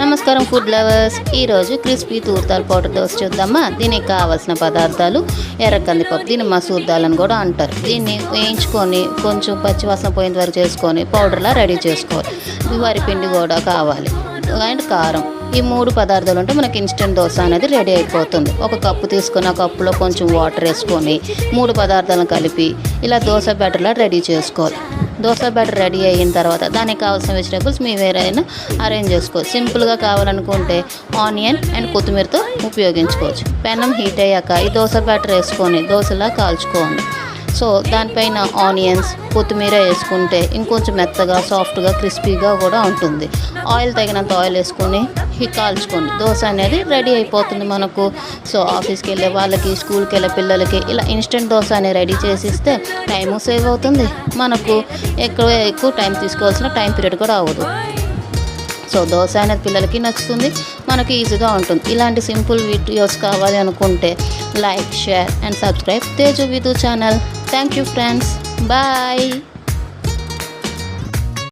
నమస్కారం food lovers. ఈరోజు crispy తూర్తాల్ powder dosa చూద్దామా. దీనికి కావాల్సిన పదార్థాలు ఎర్ర కందిపప్పు, దీన్ని మసూర్ దాల్ అని కూడా అంటారు. దీన్ని వేయించుకొని కొంచెం పచ్చివాసన పోయేంత వరకు చేసుకొని పౌడర్లా రెడీ చేసుకోవాలి. వరి పిండి కూడా కావాలి అండ్ కారం. ఈ 3 పదార్థాలు ఉంటే మనకి ఇన్స్టెంట్ దోశ అనేది రెడీ అయిపోతుంది. ఒక కప్పు తీసుకొని ఆ కప్పులో కొంచెం వాటర్ వేసుకొని 3 పదార్థాలను కలిపి ఇలా దోశ బ్యాటర్లా రెడీ చేసుకోవాలి. దోశ బ్యాటర్ రెడీ అయిన తర్వాత దానికి కావాల్సిన వెజిటేబుల్స్ మీ వేరైనా అరేంజ్ చేసుకోవచ్చు. సింపుల్గా కావాలనుకుంటే ఆనియన్ అండ్ కొత్తిమీరతో ఉపయోగించుకోవచ్చు. పెనం హీట్ అయ్యాక ఈ దోశ బ్యాటర్ వేసుకొని దోశలా కాల్చుకోండి. సో దానిపైన ఆనియన్స్, కొత్తిమీర వేసుకుంటే ఇంకొంచెం మెత్తగా, సాఫ్ట్గా, క్రిస్పీగా కూడా ఉంటుంది. ఆయిల్ తగినంత ఆయిల్ వేసుకొని కాల్చుకోండి. దోశ అనేది రెడీ అయిపోతుంది మనకు. సో ఆఫీస్కి వెళ్ళే వాళ్ళకి, స్కూల్కి వెళ్ళే పిల్లలకి ఇలా ఇన్స్టెంట్ దోశ అనేది రెడీ చేసిస్తే టైము సేవ్ అవుతుంది. మనకు ఎక్కువ టైం తీసుకోవాల్సిన టైం పీరియడ్ కూడా అవ్వదు. సో దోశ అనేది పిల్లలకి నచ్చుతుంది, మనకి ఈజీగా ఉంటుంది. ఇలాంటి సింపుల్ వీడియోస్ కావాలి అనుకుంటే like, share and subscribe Teju Vidhu channel. Thank you friends. Bye.